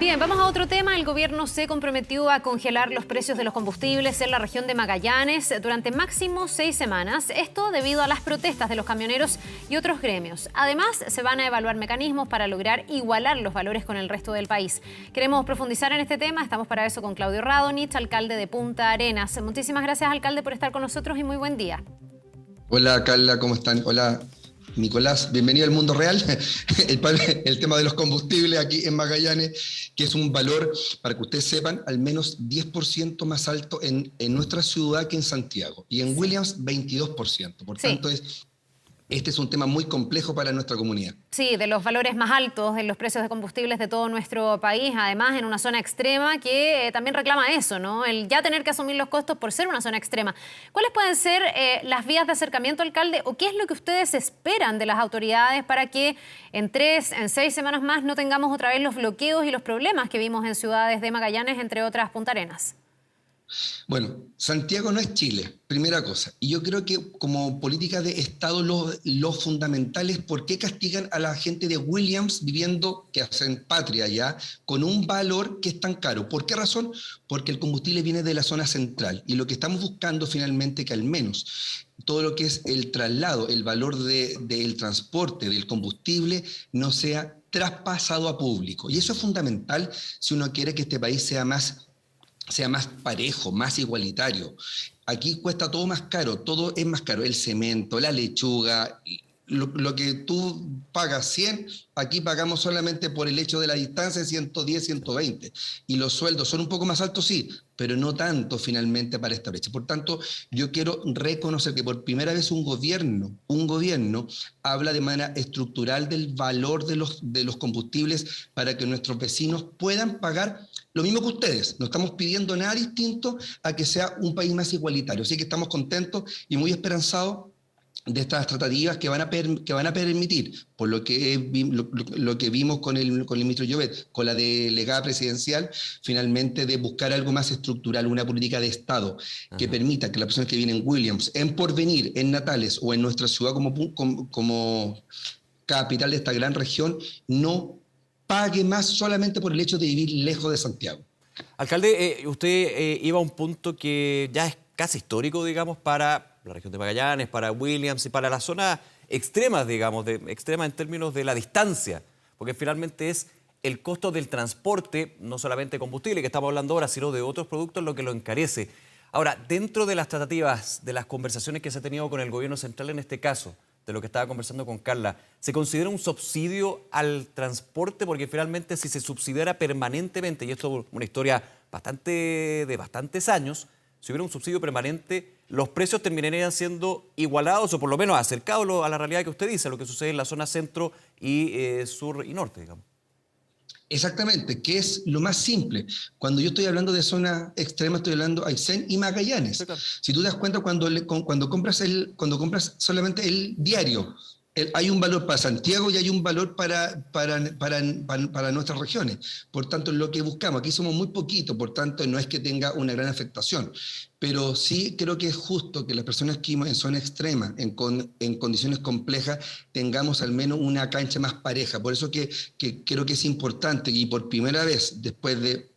Bien, vamos a otro tema. El gobierno se comprometió a congelar los precios de los combustibles en la región de Magallanes durante máximo 6 semanas. Esto debido a las protestas de los camioneros y otros gremios. Además, se van a evaluar mecanismos para lograr igualar los valores con el resto del país. Queremos profundizar en este tema. Estamos para eso con Claudio Radonich, alcalde de Punta Arenas. Muchísimas gracias, alcalde, por estar con nosotros y muy buen día. Hola, Carla, ¿cómo están? Hola, Nicolás, bienvenido al mundo real. El tema de los combustibles aquí en Magallanes, que es un valor, para que ustedes sepan, al menos 10% más alto en nuestra ciudad que en Santiago. Y en Williams, 22%. Por tanto, este es un tema muy complejo para nuestra comunidad. Sí, de los valores más altos en los precios de combustibles de todo nuestro país, además en una zona extrema que también reclama eso, ¿no? El ya tener que asumir los costos por ser una zona extrema. ¿Cuáles pueden ser las vías de acercamiento, alcalde, o qué es lo que ustedes esperan de las autoridades para que en 6 semanas más no tengamos otra vez los bloqueos y los problemas que vimos en ciudades de Magallanes, entre otras Punta Arenas? Bueno, Santiago no es Chile, primera cosa. Y yo creo que como política de Estado lo fundamental es por qué castigan a la gente de Williams viviendo, que hacen patria allá, con un valor que es tan caro. ¿Por qué razón? Porque el combustible viene de la zona central. Y lo que estamos buscando finalmente que al menos todo lo que es el traslado, el valor del transporte del combustible no sea traspasado a público. Y eso es fundamental si uno quiere que este país sea más parejo, más igualitario. Aquí cuesta todo más caro, todo es más caro, el cemento, la lechuga, lo que tú pagas 100, aquí pagamos solamente por el hecho de la distancia 110, 120. Y los sueldos son un poco más altos, sí, pero no tanto finalmente para esta brecha. Por tanto, yo quiero reconocer que por primera vez un gobierno habla de manera estructural del valor de los combustibles para que nuestros vecinos puedan pagar lo mismo que ustedes. No estamos pidiendo nada distinto a que sea un país más igualitario. Así que estamos contentos y muy esperanzados de estas tratativas que van a permitir, por lo que vimos con el ministro Llobet, con la delegada presidencial, finalmente de buscar algo más estructural, una política de Estado que permita que las personas que vienen en Williams, en Porvenir, en Natales o en nuestra ciudad como capital de esta gran región, no pague más solamente por el hecho de vivir lejos de Santiago. Alcalde, usted iba a un punto que ya es casi histórico, digamos, para la región de Magallanes, para Williams y para la zona extrema, digamos, extrema en términos de la distancia, porque finalmente es el costo del transporte, no solamente combustible que estamos hablando ahora, sino de otros productos lo que lo encarece. Ahora, dentro de las tratativas, de las conversaciones que se ha tenido con el gobierno central en este caso, de lo que estaba conversando con Carla, ¿se considera un subsidio al transporte? Porque finalmente si se subsidiara permanentemente, y esto es una historia de bastantes años, si hubiera un subsidio permanente, los precios terminarían siendo igualados o por lo menos acercados a la realidad que usted dice, a lo que sucede en la zona centro y sur y norte, digamos. Exactamente, que es lo más simple. Cuando yo estoy hablando de zona extrema, estoy hablando de Aysén y Magallanes. Sí, claro. Si tú te das cuenta, cuando compras solamente el diario, hay un valor para Santiago y hay un valor para nuestras regiones. Por tanto, lo que buscamos, aquí somos muy poquitos, por tanto, no es que tenga una gran afectación. Pero sí creo que es justo que las personas que vivimos en zona extrema, en condiciones complejas, tengamos al menos una cancha más pareja. Por eso que creo que es importante y por primera vez, después de,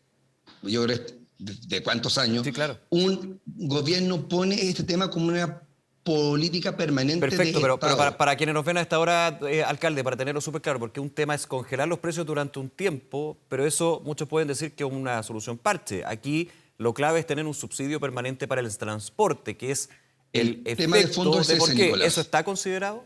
yo creo, de cuántos años, sí, claro, un gobierno pone este tema como una política permanente. Perfecto, pero para quienes nos ven a esta hora, alcalde, para tenerlo súper claro, porque un tema es congelar los precios durante un tiempo, pero eso muchos pueden decir que es una solución parche. Aquí lo clave es tener un subsidio permanente para el transporte, que es el tema de fondo es por ese, qué. Nicolás. ¿Eso está considerado?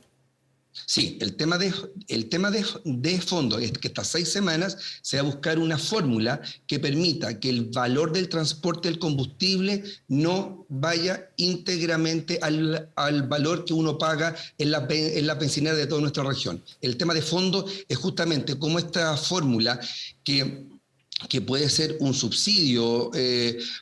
Sí, el tema de fondo es que estas 6 semanas se va a buscar una fórmula que permita que el valor del transporte del combustible no vaya íntegramente al valor que uno paga en la bencinera de toda nuestra región. El tema de fondo es justamente cómo esta fórmula que puede ser un subsidio,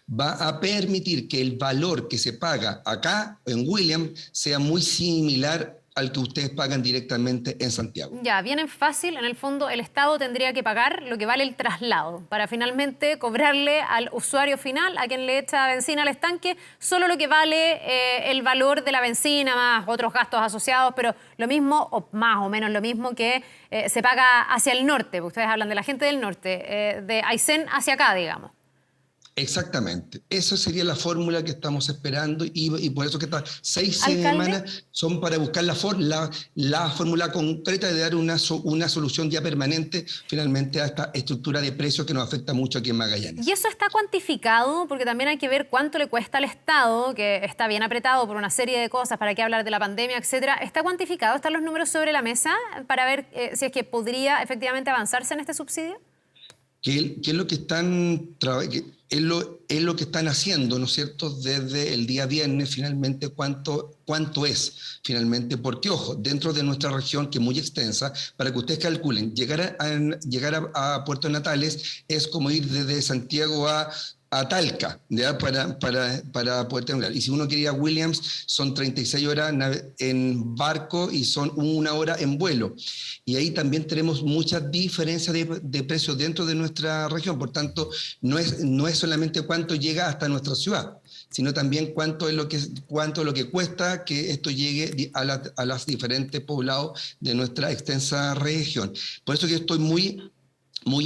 va a permitir que el valor que se paga acá en Williams sea muy similar al que ustedes pagan directamente en Santiago. Ya, bien fácil, en el fondo el Estado tendría que pagar lo que vale el traslado para finalmente cobrarle al usuario final, a quien le echa benzina al estanque, solo lo que vale el valor de la benzina más otros gastos asociados, pero lo mismo o más o menos lo mismo que se paga hacia el norte, porque ustedes hablan de la gente del norte, de Aysén hacia acá, digamos. Exactamente. Esa sería la fórmula que estamos esperando y por eso que estas 6 ¿Alcalde? semanas son para buscar la fórmula concreta de dar una solución ya permanente finalmente a esta estructura de precios que nos afecta mucho aquí en Magallanes. ¿Y eso está cuantificado? Porque también hay que ver cuánto le cuesta al Estado, que está bien apretado por una serie de cosas, para qué hablar de la pandemia, etcétera. ¿Está cuantificado? ¿Están los números sobre la mesa para ver si es que podría efectivamente avanzarse en este subsidio? ¿Qué es lo que están es lo que están haciendo, ¿no es cierto?, desde el día viernes, finalmente, cuánto es, finalmente, porque, ojo, dentro de nuestra región, que es muy extensa, para que ustedes calculen, llegar a Puerto Natales es como ir desde Santiago a Talca, ¿ya? Para poder terminar. Y si uno quiere ir a Williams, son 36 horas en barco y son 1 hora en vuelo. Y ahí también tenemos muchas diferencias de precios dentro de nuestra región. Por tanto, no es solamente cuánto llega hasta nuestra ciudad, sino también cuánto es lo que cuesta que esto llegue a los diferentes poblados de nuestra extensa región. Por eso que estoy muy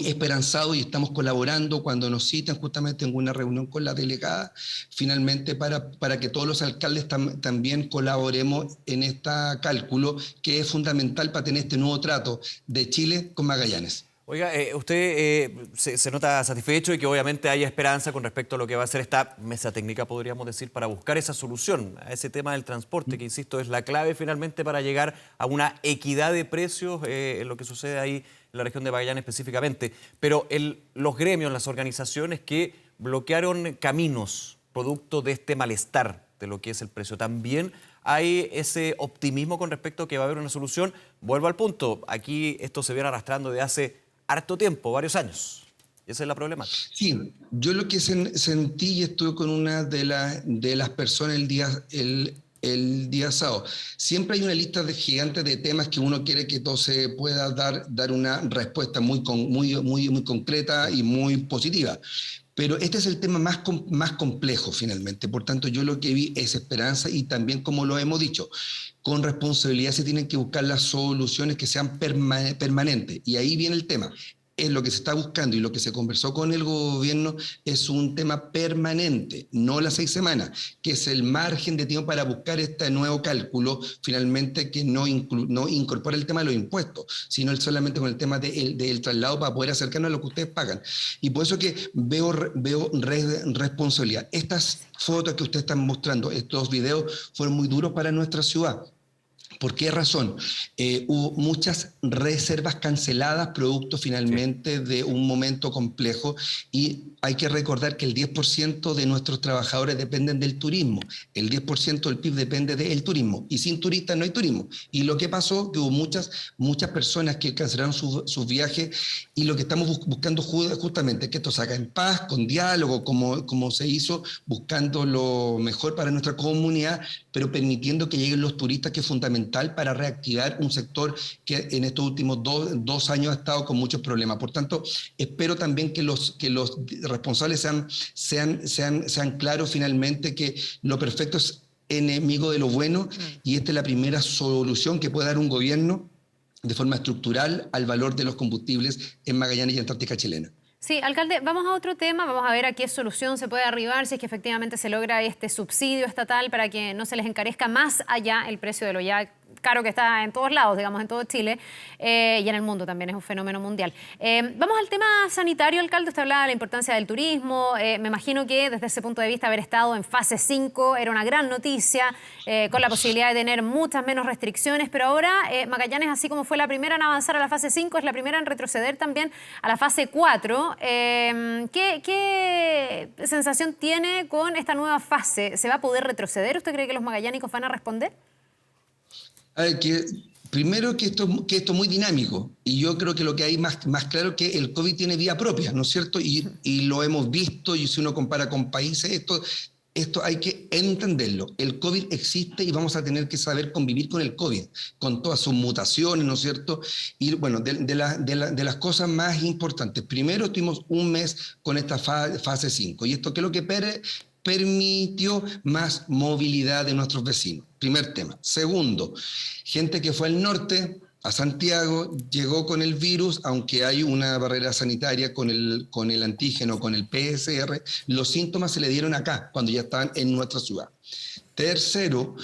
esperanzado y estamos colaborando cuando nos citan justamente en una reunión con la delegada, finalmente para que todos los alcaldes también colaboremos en este cálculo que es fundamental para tener este nuevo trato de Chile con Magallanes. Oiga, usted se nota satisfecho y que obviamente hay esperanza con respecto a lo que va a ser esta mesa técnica, podríamos decir, para buscar esa solución a ese tema del transporte, que insisto, es la clave finalmente para llegar a una equidad de precios en lo que sucede ahí en la región de Magallanes específicamente. Pero los gremios, las organizaciones que bloquearon caminos producto de este malestar de lo que es el precio, también hay ese optimismo con respecto a que va a haber una solución. Vuelvo al punto, aquí esto se viene arrastrando de hace harto tiempo, varios años. Esa es la problemática. Sí, yo lo que sentí y estuve con una de las personas el día sábado. Siempre hay una lista gigante de temas que uno quiere que todo se pueda dar una respuesta muy concreta y muy positiva. Pero este es el tema más complejo finalmente. Por tanto, yo lo que vi es esperanza y también, como lo hemos dicho, con responsabilidad se tienen que buscar las soluciones que sean permanentes. Y ahí viene el tema. Es lo que se está buscando y lo que se conversó con el gobierno es un tema permanente, no las 6 semanas, que es el margen de tiempo para buscar este nuevo cálculo, finalmente que no incorpora el tema de los impuestos, sino solamente con el tema del traslado para poder acercarnos a lo que ustedes pagan. Y por eso que veo responsabilidad. Estas fotos que ustedes están mostrando, estos videos, fueron muy duros para nuestra ciudad. ¿Por qué razón? Hubo muchas reservas canceladas producto finalmente de un momento complejo y hay que recordar que el 10% de nuestros trabajadores dependen del turismo, el 10% del PIB depende del turismo y sin turistas no hay turismo. Y lo que pasó, que hubo muchas personas que cancelaron sus viajes y lo que estamos buscando justamente es que esto se haga en paz, con diálogo, como se hizo, buscando lo mejor para nuestra comunidad, pero permitiendo que lleguen los turistas, que es fundamental para reactivar un sector que en estos últimos dos años ha estado con muchos problemas. Por tanto, espero también que los responsables sean claros finalmente que lo perfecto es enemigo de lo bueno y esta es la primera solución que puede dar un gobierno de forma estructural al valor de los combustibles en Magallanes y Antártica chilena. Sí, alcalde, vamos a otro tema, vamos a ver a qué solución se puede arribar si es que efectivamente se logra este subsidio estatal para que no se les encarezca más allá el precio de lo ya caro que está en todos lados, digamos, en todo Chile y en el mundo también, es un fenómeno mundial. Vamos al tema sanitario, alcalde. Usted hablaba de la importancia del turismo. Me imagino que desde ese punto de vista haber estado en fase 5 era una gran noticia, con la posibilidad de tener muchas menos restricciones, pero ahora Magallanes, así como fue la primera en avanzar a la fase 5, es la primera en retroceder también a la fase 4. ¿Qué sensación tiene con esta nueva fase? ¿Se va a poder retroceder? ¿Usted cree que los magallánicos van a responder? A ver, primero que esto es muy dinámico y yo creo que lo que hay más claro es que el COVID tiene vía propia, ¿no es cierto? Y lo hemos visto y si uno compara con países, esto hay que entenderlo. El COVID existe y vamos a tener que saber convivir con el COVID, con todas sus mutaciones, ¿no es cierto? Y bueno, de las cosas más importantes, primero estuvimos un mes con esta fase 5, y esto, ¿qué es lo que permitió? Más movilidad de nuestros vecinos. Primer tema. Segundo, gente que fue al norte, a Santiago, llegó con el virus, aunque hay una barrera sanitaria con el antígeno, con el PCR, los síntomas se le dieron acá, cuando ya estaban en nuestra ciudad. Tercero,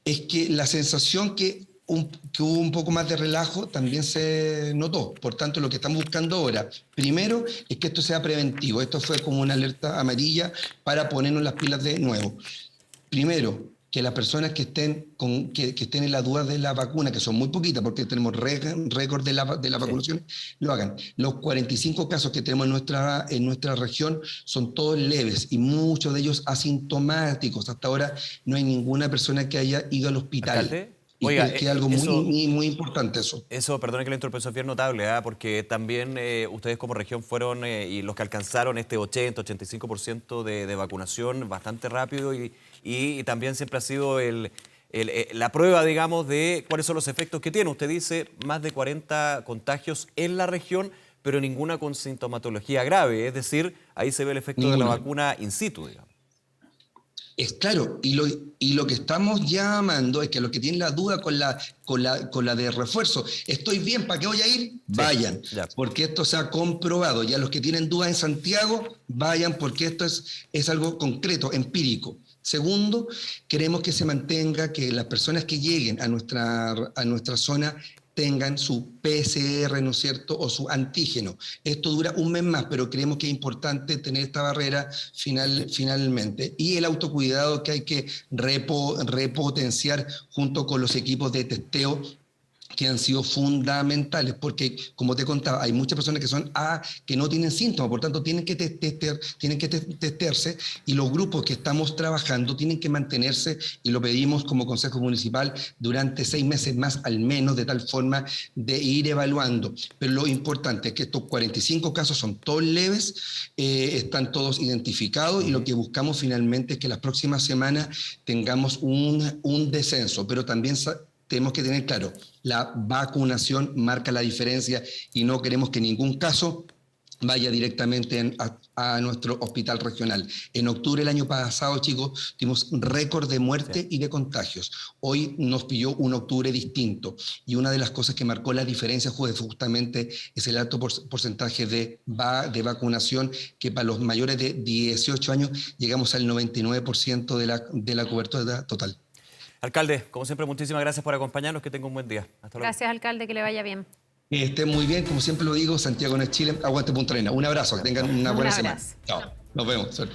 es que la sensación que hubo un poco más de relajo también se notó. Por tanto, lo que estamos buscando ahora, primero, es que esto sea preventivo. Esto fue como una alerta amarilla para ponernos las pilas de nuevo. Primero, que las personas que estén en la duda de la vacuna, que son muy poquitas porque tenemos récord de la vacunación, lo hagan. Los 45 casos que tenemos en nuestra región son todos leves y muchos de ellos asintomáticos. Hasta ahora no hay ninguna persona que haya ido al hospital. ¿Alcalde? Y Oiga, que es algo muy importante eso. Eso, perdone que la interrupción, es bien notable, porque también ustedes como región fueron y los que alcanzaron este 80-85% de vacunación bastante rápido y también siempre ha sido la prueba, digamos, de cuáles son los efectos que tiene. Usted dice más de 40 contagios en la región, pero ninguna con sintomatología grave, es decir, ahí se ve el efecto de la vacuna in situ, digamos. Es claro, y lo que estamos llamando es que los que tienen la duda con la de refuerzo, estoy bien, ¿para qué voy a ir? Vayan, porque esto se ha comprobado. Ya los que tienen dudas en Santiago, vayan, porque esto es algo concreto, empírico. Segundo, queremos que se mantenga, que las personas que lleguen a nuestra zona tengan su PCR, ¿no es cierto?, o su antígeno. Esto dura un mes más, pero creemos que es importante tener esta barrera finalmente. Y el autocuidado que hay que repotenciar junto con los equipos de testeo que han sido fundamentales, porque, como te contaba, hay muchas personas que no tienen síntomas, por tanto tienen que testearse, y los grupos que estamos trabajando tienen que mantenerse, y lo pedimos como Consejo Municipal durante 6 meses más al menos, de tal forma de ir evaluando. Pero lo importante es que estos 45 casos son todos leves, están todos identificados, y lo que buscamos finalmente es que las próximas semanas tengamos un descenso, pero también tenemos que tener claro, la vacunación marca la diferencia y no queremos que ningún caso vaya directamente a nuestro hospital regional. En octubre del año pasado, chicos, tuvimos récord de muerte y de contagios. Hoy nos pilló un octubre distinto, y una de las cosas que marcó la diferencia justamente es el alto porcentaje de vacunación, que para los mayores de 18 años llegamos al 99% de la cobertura total. Alcalde, como siempre, muchísimas gracias por acompañarnos. Que tenga un buen día. Hasta luego. Gracias, alcalde, que le vaya bien. Que estén muy bien, como siempre lo digo, Santiago no es Chile, aguante Punta Arenas. Un abrazo, que tengan una buena semana. Chao, nos vemos, suerte.